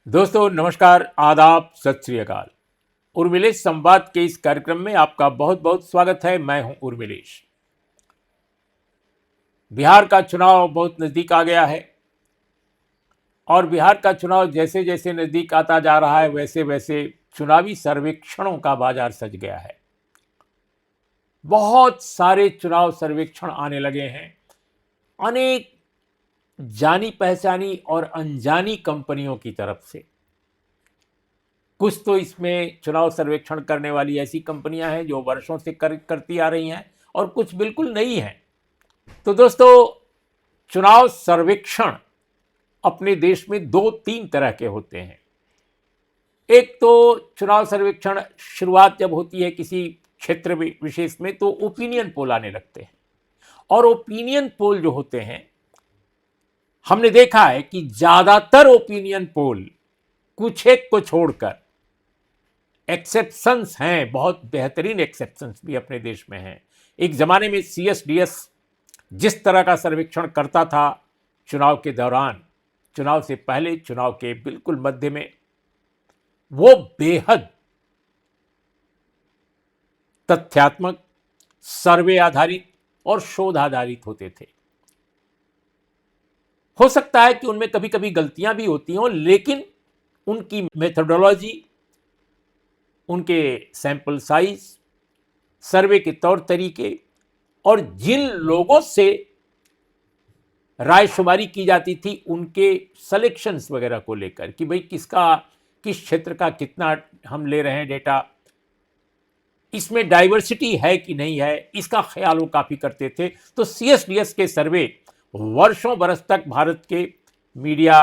दोस्तों नमस्कार, आदाब, सत श्री अकाल। उर्मिलेश संवाद के इस कार्यक्रम में आपका बहुत बहुत स्वागत है। मैं हूं उर्मिलेश। बिहार का चुनाव बहुत नज़दीक आ गया है और बिहार का चुनाव जैसे जैसे नज़दीक आता जा रहा है वैसे वैसे चुनावी सर्वेक्षणों का बाजार सज गया है। बहुत सारे चुनाव सर्वेक्षण आने लगे हैं। अनेक जानी पहचानी और अनजानी कंपनियों की तरफ से। कुछ तो इसमें चुनाव सर्वेक्षण करने वाली ऐसी कंपनियां हैं जो वर्षों से करती आ रही हैं और कुछ बिल्कुल नई हैं। तो दोस्तों, चुनाव सर्वेक्षण अपने देश में दो तीन तरह के होते हैं। एक तो चुनाव सर्वेक्षण शुरुआत जब होती है किसी क्षेत्र विशेष में तो ओपिनियन पोल आने लगते हैं। और ओपिनियन पोल जो होते हैं, हमने देखा है कि ज़्यादातर ओपिनियन पोल, कुछ एक को छोड़कर, एक्सेप्शंस हैं, बहुत बेहतरीन एक्सेप्शंस भी अपने देश में हैं। एक ज़माने में CSDS जिस तरह का सर्वेक्षण करता था चुनाव के दौरान, चुनाव से पहले, चुनाव के बिल्कुल मध्य में, वो बेहद तथ्यात्मक, सर्वे आधारित और शोध आधारित होते थे। हो सकता है कि उनमें कभी कभी गलतियां भी होती हों, लेकिन उनकी मेथोडोलॉजी, उनके सैंपल साइज, सर्वे के तौर तरीके और जिन लोगों से रायशुमारी की जाती थी उनके सिलेक्शंस वगैरह को लेकर कि भाई किस क्षेत्र का कितना हम ले रहे हैं डेटा, इसमें डाइवर्सिटी है कि नहीं है, इसका ख्याल वो काफ़ी करते थे। तो CSDS के सर्वे वर्षों बरस तक भारत के मीडिया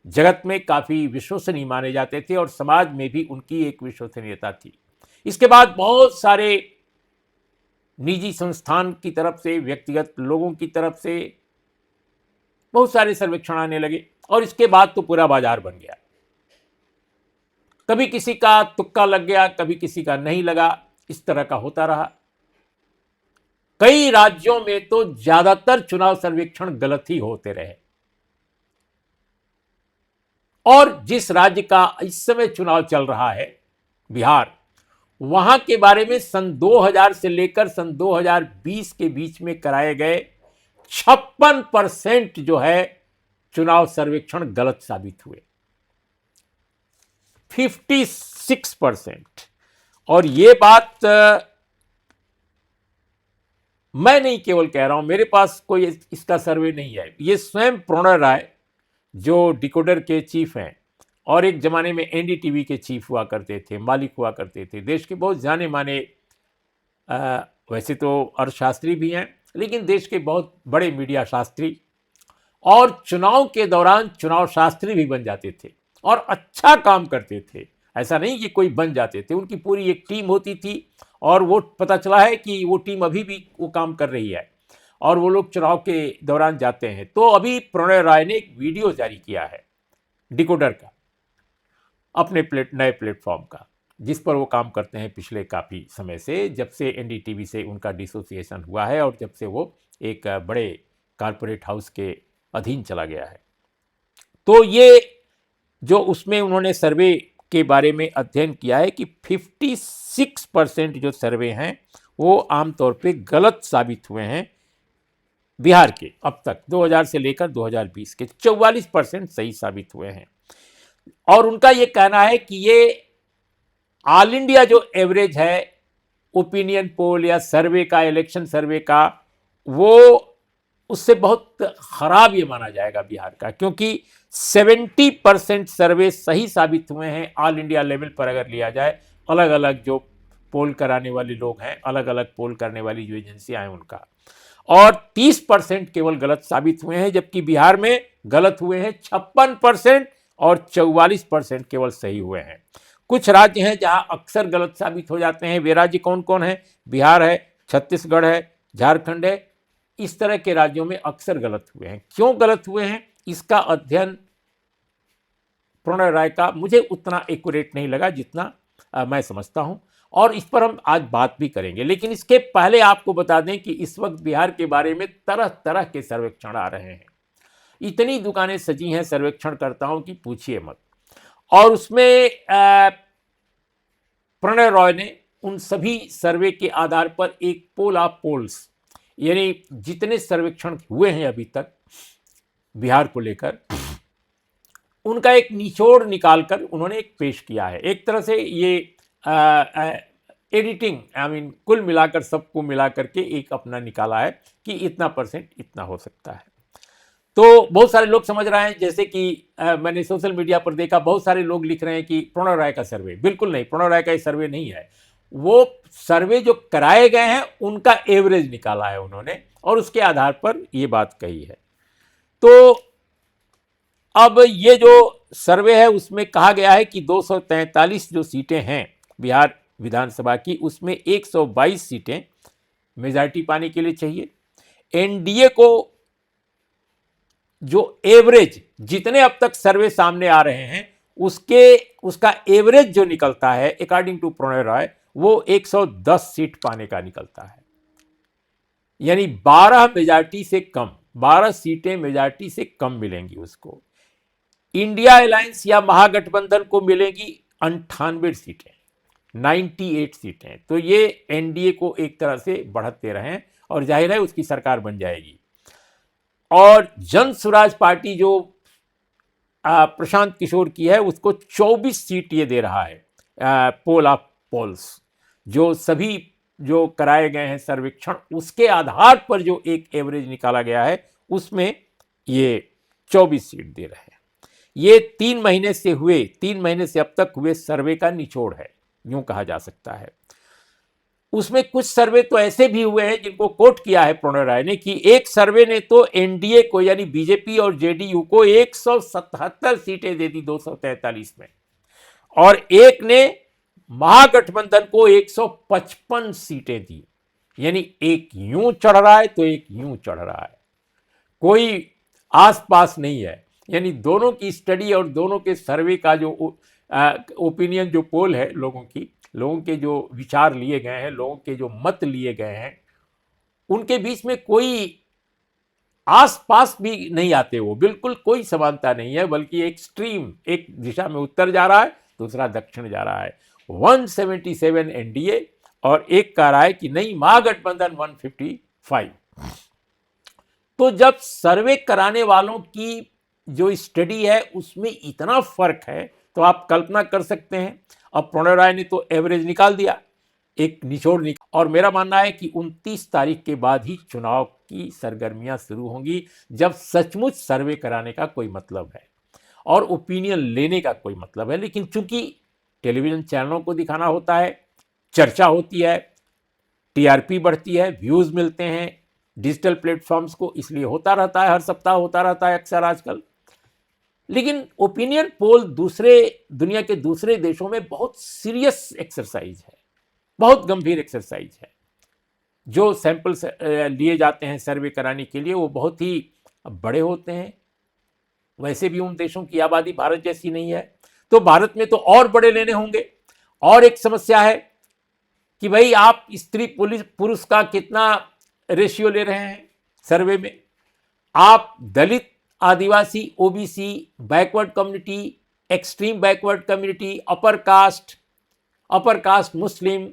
जगत में काफ़ी विश्वसनीय माने जाते थे और समाज में भी उनकी एक विश्वसनीयता थी। इसके बाद बहुत सारे निजी संस्थान की तरफ से, व्यक्तिगत लोगों की तरफ से बहुत सारे सर्वेक्षण आने लगे और इसके बाद तो पूरा बाजार बन गया। कभी किसी का तुक्का लग गया, कभी किसी का नहीं लगा, इस तरह का होता रहा। कई राज्यों में तो ज्यादातर चुनाव सर्वेक्षण गलत ही होते रहे। और जिस राज्य का इस समय चुनाव चल रहा है, बिहार, वहां के बारे में सन 2000 से लेकर सन 2020 के बीच में कराए गए 56% जो है चुनाव सर्वेक्षण गलत साबित हुए। 56%। और ये बात मैं नहीं केवल कह रहा हूं, मेरे पास कोई इसका सर्वे नहीं है। ये स्वयं प्रणय राय, जो डिकोडर के चीफ हैं और एक जमाने में NDTV के चीफ हुआ करते थे, मालिक हुआ करते थे, देश के बहुत जाने माने, वैसे तो अर्थशास्त्री भी हैं लेकिन देश के बहुत बड़े मीडिया शास्त्री, और चुनाव के दौरान चुनाव शास्त्री भी बन जाते थे और अच्छा काम करते थे। ऐसा नहीं कि कोई बन जाते थे, उनकी पूरी एक टीम होती थी और वो पता चला है कि वो टीम अभी भी वो काम कर रही है और वो लोग चुनाव के दौरान जाते हैं। तो अभी प्रणय राय ने एक वीडियो जारी किया है डिकोडर का, अपने नए प्लेटफॉर्म का, जिस पर वो काम करते हैं पिछले काफ़ी समय से, जब से NDTV से उनका डिसोसिएशन हुआ है और जब से वो एक बड़े कारपोरेट हाउस के अधीन चला गया है। तो ये जो उसमें उन्होंने सर्वे के बारे में अध्ययन किया है कि 56% जो सर्वे हैं वो आमतौर पे गलत साबित हुए हैं बिहार के। अब तक 2000 से लेकर 2020 के 44% सही साबित हुए हैं। और उनका ये कहना है कि ये ऑल इंडिया जो एवरेज है ओपिनियन पोल या सर्वे का, इलेक्शन सर्वे का, वो उससे बहुत खराब ये माना जाएगा बिहार का, क्योंकि 70% सर्वे सही साबित हुए हैं ऑल इंडिया लेवल पर अगर लिया जाए। अलग अलग जो पोल कराने वाले लोग हैं, अलग अलग पोल करने वाली जो एजेंसियां हैं उनका, और 30% केवल गलत साबित हुए हैं, जबकि बिहार में गलत हुए हैं 56% और 44% केवल सही हुए हैं। कुछ राज्य हैं जहां अक्सर गलत साबित हो जाते हैं। वे राज्य कौन कौन है? बिहार है, छत्तीसगढ़ है, झारखंड है। इस तरह के राज्यों में अक्सर गलत हुए हैं। क्यों गलत हुए हैं, इसका अध्ययन प्रणय राय का मुझे उतना एक्यूरेट नहीं लगा जितना मैं समझता हूं, और इस पर हम आज बात भी करेंगे। लेकिन इसके पहले आपको बता दें कि इस वक्त बिहार के बारे में तरह तरह के सर्वेक्षण आ रहे हैं। इतनी दुकानें सजी हैं सर्वेक्षणकर्ताओं की, पूछिए मत। और उसमें प्रणय रॉय ने उन सभी सर्वे के आधार पर एक पोल ऑफ पोल्स, यानी जितने सर्वेक्षण हुए हैं अभी तक बिहार को लेकर, उनका एक निचोड़ निकालकर उन्होंने एक पेश किया है। एक तरह से ये एडिटिंग, आई मीन कुल मिलाकर सबको मिलाकर के एक अपना निकाला है कि इतना परसेंट इतना हो सकता है। तो बहुत सारे लोग समझ रहे हैं, जैसे कि मैंने सोशल मीडिया पर देखा, बहुत सारे लोग लिख रहे हैं कि प्रणव राय का सर्वे। बिल्कुल नहीं, प्रणव राय का ये सर्वे नहीं है। वो सर्वे जो कराए गए हैं उनका एवरेज निकाला है उन्होंने और उसके आधार पर ये बात कही है। तो अब ये जो सर्वे है उसमें कहा गया है कि 243 जो सीटें हैं बिहार विधानसभा की, उसमें 122 सीटें मेजॉरिटी पाने के लिए चाहिए। एनडीए को जो एवरेज, जितने अब तक सर्वे सामने आ रहे हैं उसका एवरेज जो निकलता है अकॉर्डिंग टू प्रणय राय, वो 110 सीट पाने का निकलता है। यानी 12 मेजॉरिटी से कम, 12 सीटें मेजॉरिटी से कम मिलेंगी उसको। इंडिया अलायंस या महागठबंधन को मिलेगी 98 सीटें, 98 सीटें। तो ये एनडीए को एक तरह से बढ़त दे रहे हैं और जाहिर है उसकी सरकार बन जाएगी। और जन स्वराज पार्टी जो प्रशांत किशोर की है, उसको 24 सीट ये दे रहा है। पोल ऑफ पोल्स जो सभी जो कराए गए हैं सर्वेक्षण, उसके आधार पर जो एक एवरेज निकाला गया है उसमें ये 24 सीट दे रहे हैं। ये 3 महीने से अब तक हुए सर्वे का निचोड़ है, यूं कहा जा सकता है। उसमें कुछ सर्वे तो ऐसे भी हुए हैं जिनको कोट किया है प्रणय राय ने, कि एक सर्वे ने तो एनडीए को यानी बीजेपी और जेडीयू को 177 सीटें दे दी 243 में, और एक ने महागठबंधन को 155 सीटें दी। यानी एक यूं चढ़ रहा है तो एक यूं चढ़ रहा है, कोई आसपास नहीं है। यानी दोनों की स्टडी और दोनों के सर्वे का जो ओपिनियन, जो पोल है लोगों के जो विचार लिए गए हैं, लोगों के जो मत लिए गए हैं, उनके बीच में कोई आसपास भी नहीं आते, वो बिल्कुल कोई समानता नहीं है, बल्कि एक्सट्रीम, एक दिशा में उत्तर जा रहा है, दूसरा दक्षिण जा रहा है। 177 एनडीए और एक कह रहा है कि नहीं महागठबंधन 155। तो जब सर्वे कराने वालों की जो स्टडी है उसमें इतना फर्क है, तो आप कल्पना कर सकते हैं। अब प्रणय राय ने तो एवरेज निकाल दिया, एक निचोड़ और मेरा मानना है कि 29 तारीख के बाद ही चुनाव की सरगर्मियां शुरू होंगी, जब सचमुच सर्वे कराने का कोई मतलब है और ओपिनियन लेने का कोई मतलब है। लेकिन चूंकि टेलीविजन चैनलों को दिखाना होता है, चर्चा होती है, टीआरपी बढ़ती है, व्यूज मिलते हैं डिजिटल प्लेटफॉर्म्स को, इसलिए होता रहता है, हर सप्ताह होता रहता है अक्सर आजकल। लेकिन ओपिनियन पोल दुनिया के दूसरे देशों में बहुत सीरियस एक्सरसाइज है, बहुत गंभीर एक्सरसाइज है। जो सैंपल्स लिए जाते हैं सर्वे कराने के लिए वो बहुत ही बड़े होते हैं। वैसे भी उन देशों की आबादी भारत जैसी नहीं है, तो भारत में तो और बड़े लेने होंगे। और एक समस्या है कि भाई आप स्त्री पुरुष का कितना रेशियो ले रहे हैं सर्वे में, आप Dalit, Adivasi, OBC, backward community, extreme backward community, upper caste Muslim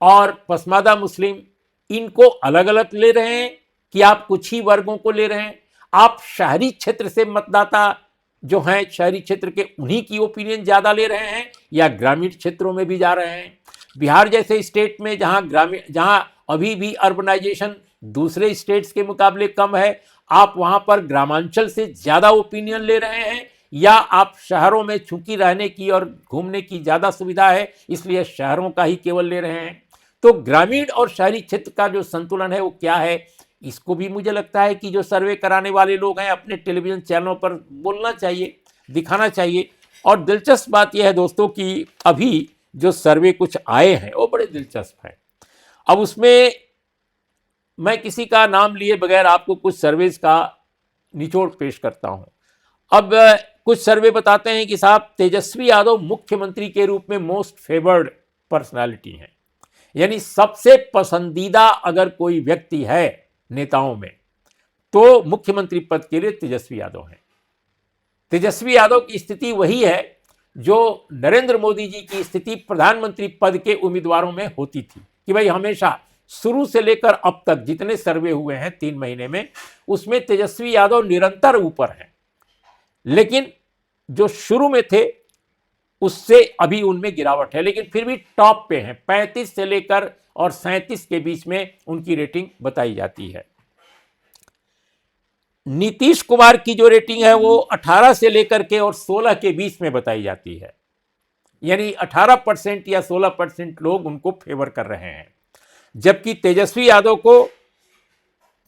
और पसमादा मुस्लिम, इनको अलग अलग ले रहे हैं कि आप कुछ ही वर्गों को ले रहे हैं? आप शहरी क्षेत्र से मतदाता जो हैं, शहरी क्षेत्र के, उन्हीं की ओपिनियन ज़्यादा ले रहे हैं या ग्रामीण क्षेत्रों में भी जा रहे हैं? बिहार जैसे स्टेट में जहां अभी भी अर्बनाइजेशन दूसरे स्टेट्स के मुकाबले कम है, आप वहां पर ग्रामांचल से ज़्यादा ओपिनियन ले रहे हैं, या आप शहरों में चूंकि रहने की और घूमने की ज़्यादा सुविधा है इसलिए शहरों का ही केवल ले रहे हैं? तो ग्रामीण और शहरी क्षेत्र का जो संतुलन है वो क्या है, इसको भी मुझे लगता है कि जो सर्वे कराने वाले लोग हैं अपने टेलीविजन चैनलों पर बोलना चाहिए, दिखाना चाहिए। और दिलचस्प बात यह है दोस्तों कि अभी जो सर्वे कुछ आए हैं वो बड़े दिलचस्प हैं। अब उसमें मैं किसी का नाम लिए बगैर आपको कुछ सर्वेज का निचोड़ पेश करता हूं। अब कुछ सर्वे बताते हैं कि साहब तेजस्वी यादव मुख्यमंत्री के रूप में मोस्ट फेवर्ड पर्सनालिटी हैं, यानी सबसे पसंदीदा अगर कोई व्यक्ति है नेताओं में तो मुख्यमंत्री पद के लिए तेजस्वी यादव हैं। तेजस्वी यादव की स्थिति वही है जो नरेंद्र मोदी जी की स्थिति प्रधानमंत्री पद के उम्मीदवारों में होती थी कि भाई हमेशा शुरू से लेकर अब तक जितने सर्वे हुए हैं 3 महीने में, उसमें तेजस्वी यादव निरंतर ऊपर हैं। लेकिन जो शुरू में थे उससे अभी उनमें गिरावट है, लेकिन फिर भी टॉप पे हैं। 35 से लेकर और 37 के बीच में उनकी रेटिंग बताई जाती है। नीतीश कुमार की जो रेटिंग है वो 18 से लेकर के और 16 के बीच में बताई जाती है, यानी 18% या 16% लोग उनको फेवर कर रहे हैं। जबकि तेजस्वी यादव को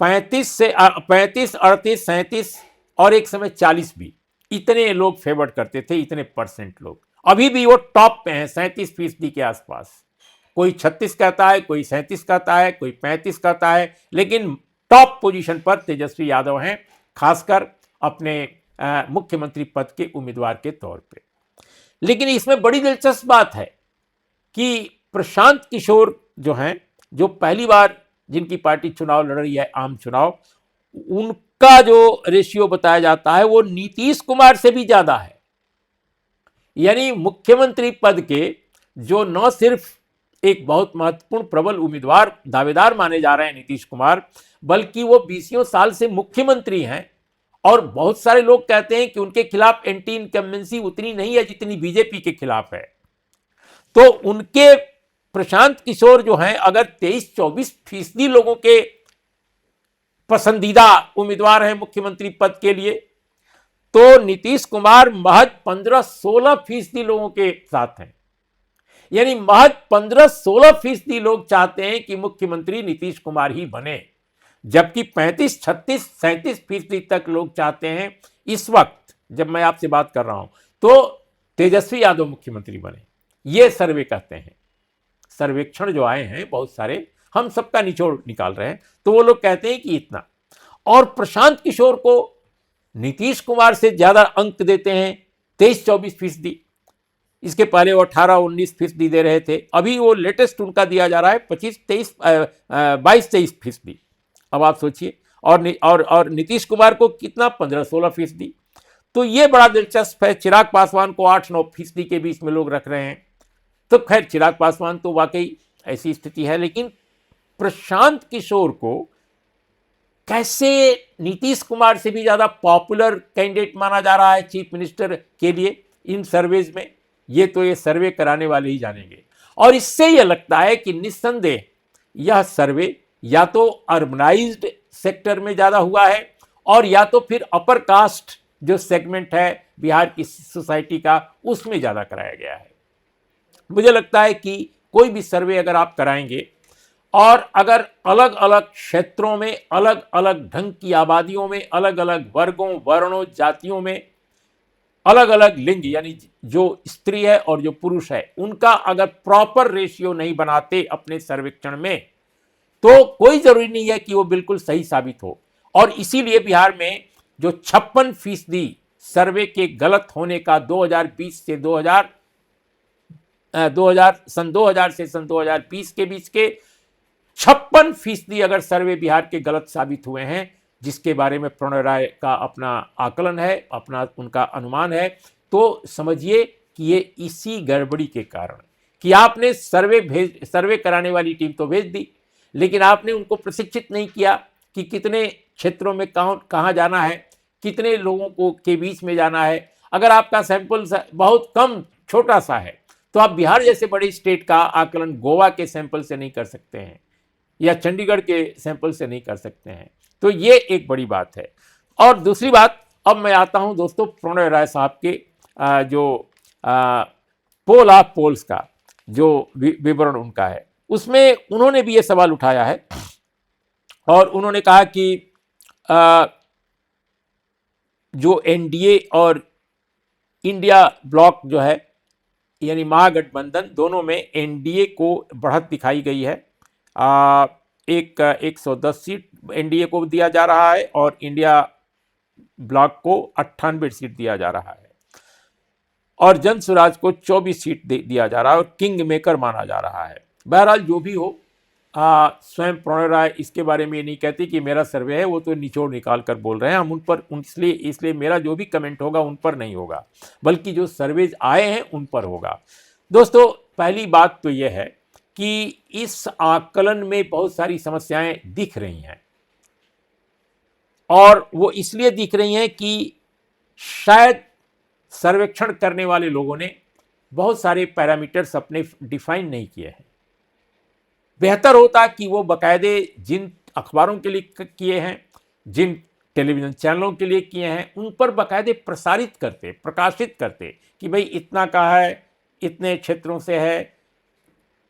35, 38, 37 और एक समय 40 भी, इतने लोग फेवर करते थे, इतने परसेंट लोग। अभी भी वो टॉप पे हैं 37% के आसपास। कोई 36 कहता है, कोई 37 कहता है, कोई 35 कहता है, लेकिन टॉप पोजीशन पर तेजस्वी यादव हैं, खासकर अपने मुख्यमंत्री पद के उम्मीदवार के तौर पे। लेकिन इसमें बड़ी दिलचस्प बात है कि प्रशांत किशोर जो हैं, जो पहली बार जिनकी पार्टी चुनाव लड़ रही है, आम चुनाव, उनका जो रेशियो बताया जाता है वो नीतीश कुमार से भी ज्यादा है। यानी मुख्यमंत्री पद के जो न सिर्फ एक बहुत महत्वपूर्ण प्रबल उम्मीदवार दावेदार माने जा रहे हैं नीतीश कुमार, बल्कि वो 20 साल से मुख्यमंत्री हैं। और बहुत सारे लोग कहते हैं कि उनके खिलाफ एंटी इनकम्बेंसी उतनी नहीं है जितनी बीजेपी के खिलाफ है। तो उनके प्रशांत किशोर जो हैं, अगर 23-24% लोगों के पसंदीदा उम्मीदवार हैं मुख्यमंत्री पद के लिए, तो नीतीश कुमार महज 15-16% लोगों के साथ हैं। यानी महज 15-16% लोग चाहते हैं कि मुख्यमंत्री नीतीश कुमार ही बने, जबकि 35, 36, 37% तक लोग चाहते हैं इस वक्त जब मैं आपसे बात कर रहा हूं तो तेजस्वी यादव मुख्यमंत्री बने। ये सर्वे कहते हैं। सर्वेक्षण जो आए हैं बहुत सारे, हम सबका निचोड़ निकाल रहे हैं, तो वो लोग कहते हैं कि इतना। और प्रशांत किशोर को नीतीश कुमार से ज्यादा अंक देते हैं 23-24%। इसके पहले वो 18-19% दे रहे थे। अभी वो लेटेस्ट उनका दिया जा रहा है 22-23%। अब आप सोचिए, और नीतीश कुमार को कितना, 15-16%। तो ये बड़ा दिलचस्प है। चिराग पासवान को 8-9% के बीच में लोग रख रहे हैं। तो खैर चिराग पासवान तो वाकई ऐसी स्थिति है, लेकिन प्रशांत किशोर को कैसे नीतीश कुमार से भी ज्यादा पॉपुलर कैंडिडेट माना जा रहा है चीफ मिनिस्टर के लिए इन सर्वेज में, ये सर्वे कराने वाले ही जानेंगे। और इससे यह लगता है कि निस्संदेह यह सर्वे या तो अर्बनाइज्ड सेक्टर में ज्यादा हुआ है, और या तो फिर अपर कास्ट जो सेगमेंट है बिहार की सोसाइटी का, उसमें ज्यादा कराया गया है। मुझे लगता है कि कोई भी सर्वे अगर आप कराएंगे और अगर अलग अलग क्षेत्रों में, अलग अलग ढंग की आबादियों में, अलग अलग वर्गों, वर्णों, जातियों में, अलग अलग लिंग यानी जो स्त्री है और जो पुरुष है, उनका अगर प्रॉपर रेशियो नहीं बनाते अपने सर्वेक्षण में, तो कोई जरूरी नहीं है कि वो बिल्कुल सही साबित हो। और इसीलिए बिहार में जो 56% सर्वे के गलत होने का 2020 से 2000 से सन 2020 के बीच के 56% अगर सर्वे बिहार के गलत साबित हुए हैं, जिसके बारे में प्रणय राय का अपना आकलन है, अपना उनका अनुमान है, तो समझिए कि ये इसी गड़बड़ी के कारण कि आपने सर्वे कराने वाली टीम तो भेज दी, लेकिन आपने उनको प्रशिक्षित नहीं किया कि कितने क्षेत्रों में कहाँ जाना है, कितने लोगों को के बीच में जाना है। अगर आपका सैंपल बहुत कम छोटा सा है तो आप बिहार जैसे बड़े स्टेट का आकलन गोवा के सैंपल से नहीं कर सकते हैं या चंडीगढ़ के सैंपल से नहीं कर सकते हैं। तो ये एक बड़ी बात है। और दूसरी बात, अब मैं आता हूं दोस्तों प्रणय राय साहब के जो पोल ऑफ पोल्स का जो विवरण उनका है, उसमें उन्होंने भी ये सवाल उठाया है और उन्होंने कहा कि जो एनडीए और इंडिया ब्लॉक जो है यानी महागठबंधन, दोनों में एनडीए को बढ़त दिखाई गई है। 110 सीट एनडीए को दिया जा रहा है और इंडिया ब्लॉक को 98 सीट दिया जा रहा है, और जन स्वराज को 24 सीट दिया जा रहा है और किंग मेकर माना जा रहा है। बहरहाल जो भी हो, स्वयं प्रणय राय इसके बारे में ये नहीं कहती कि मेरा सर्वे है, वो तो निचोड़ निकाल कर बोल रहे हैं। हम उन पर इसलिए मेरा जो भी कमेंट होगा उन पर नहीं होगा, बल्कि जो सर्वेज आए हैं उन पर होगा। दोस्तों, पहली बात तो ये है कि इस आकलन में बहुत सारी समस्याएं दिख रही हैं, और वो इसलिए दिख रही हैं कि शायद सर्वेक्षण करने वाले लोगों ने बहुत सारे पैरामीटर्स अपने डिफाइन नहीं किए हैं। बेहतर होता कि वो बाकायदे जिन अखबारों के लिए किए हैं, जिन टेलीविज़न चैनलों के लिए किए हैं, उन पर बाकायदे प्रसारित करते, प्रकाशित करते कि भाई इतना का है, इतने क्षेत्रों से है,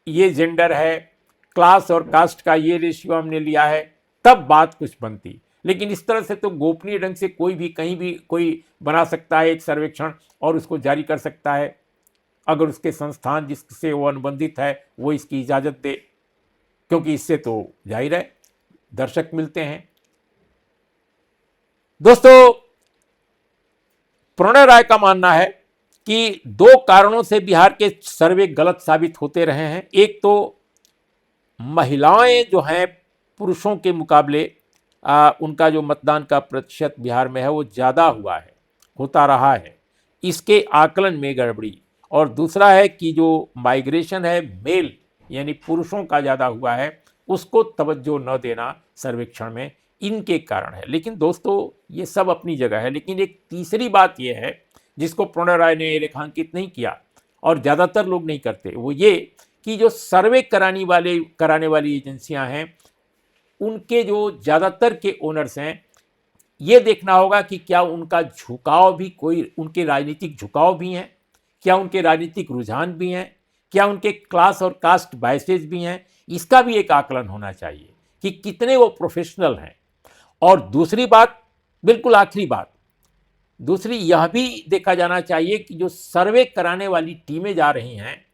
ये जेंडर है, क्लास और कास्ट का ये रेशियो हमने लिया है, तब बात कुछ बनती। लेकिन इस तरह से तो गोपनीय ढंग से कोई भी कहीं भी कोई बना सकता है एक सर्वेक्षण और उसको जारी कर सकता है, अगर उसके संस्थान जिससे वो अनुबंधित है वो इसकी इजाज़त दे, क्योंकि इससे तो जाहिर है दर्शक मिलते हैं। दोस्तों, प्रणय राय का मानना है कि दो कारणों से बिहार के सर्वे गलत साबित होते रहे हैं। एक तो महिलाएं जो हैं पुरुषों के मुकाबले उनका जो मतदान का प्रतिशत बिहार में है वो ज़्यादा हुआ है, होता रहा है, इसके आकलन में गड़बड़ी। और दूसरा है कि जो माइग्रेशन है मेल यानी पुरुषों का ज़्यादा हुआ है, उसको तवज्जो न देना सर्वेक्षण में, इनके कारण है। लेकिन दोस्तों, ये सब अपनी जगह है। लेकिन एक तीसरी बात ये है जिसको प्रणय राय ने रेखांकित नहीं किया और ज़्यादातर लोग नहीं करते, वो ये कि जो सर्वे कराने वाली एजेंसियां हैं, उनके जो ज़्यादातर के ओनर्स हैं, ये देखना होगा कि क्या उनका झुकाव भी, कोई उनके राजनीतिक झुकाव भी हैं, क्या उनके राजनीतिक रुझान भी हैं, क्या उनके क्लास और कास्ट बायसेज भी हैं, इसका भी एक आकलन होना चाहिए कि कितने वो प्रोफेशनल हैं। और दूसरी बात, बिल्कुल आखिरी बात, दूसरी यह भी देखा जाना चाहिए कि जो सर्वे कराने वाली टीमें जा रही हैं,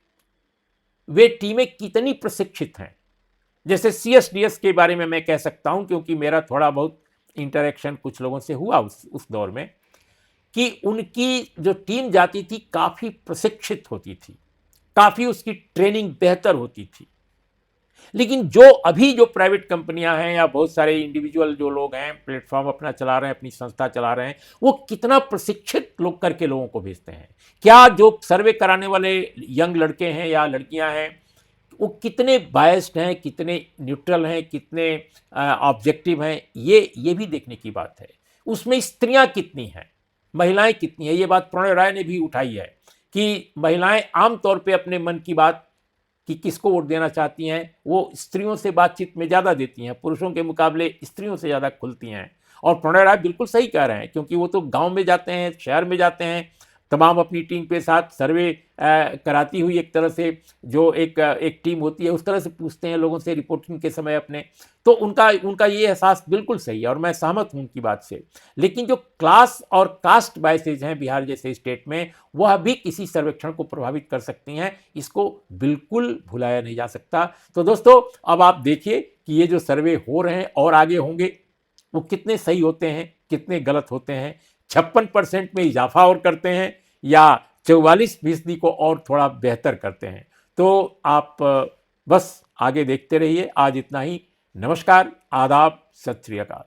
वे टीमें कितनी प्रशिक्षित हैं। जैसे CSDS के बारे में मैं कह सकता हूं, क्योंकि मेरा थोड़ा बहुत इंटरेक्शन कुछ लोगों से हुआ उस दौर में, कि उनकी जो टीम जाती थी काफ़ी प्रशिक्षित होती थी, काफ़ी उसकी ट्रेनिंग बेहतर होती थी। लेकिन जो अभी जो प्राइवेट कंपनियां हैं या बहुत सारे इंडिविजुअल जो लोग हैं, प्लेटफॉर्म अपना चला रहे हैं, अपनी संस्था चला रहे हैं, वो कितना प्रशिक्षित लोग करके लोगों को भेजते हैं। क्या जो सर्वे कराने वाले यंग लड़के हैं या लड़कियां हैं, वो कितने बायस्ड हैं, कितने न्यूट्रल हैं, कितने ऑब्जेक्टिव हैं, ये भी देखने की बात है। उसमें स्त्रियां कितनी हैं, महिलाएं कितनी हैं, ये बात प्रणय राय ने भी उठाई है कि महिलाएं आमतौर पे अपने मन की बात कि किसको वोट देना चाहती हैं, वो स्त्रियों से बातचीत में ज़्यादा देती हैं, पुरुषों के मुकाबले स्त्रियों से ज़्यादा खुलती हैं। और प्रणय राय बिल्कुल सही कह रहे हैं, क्योंकि वो तो गांव में जाते हैं, शहर में जाते हैं, तमाम अपनी टीम के साथ सर्वे कराती हुई एक तरह से जो एक टीम होती है, उस तरह से पूछते हैं लोगों से रिपोर्टिंग के समय अपने। तो उनका ये एहसास बिल्कुल सही है और मैं सहमत हूँ उनकी बात से। लेकिन जो क्लास और कास्ट बायसेज हैं बिहार जैसे स्टेट में, वह भी किसी सर्वेक्षण को प्रभावित कर सकती हैं, इसको बिल्कुल भुलाया नहीं जा सकता। तो दोस्तों, अब आप देखिए कि ये जो सर्वे हो रहे हैं और आगे होंगे, वो कितने सही होते हैं, कितने गलत होते हैं, 56% में इजाफा और करते हैं या 44% को और थोड़ा बेहतर करते हैं। तो आप बस आगे देखते रहिए। आज इतना ही। नमस्कार, आदाब, सत श्री अकाल।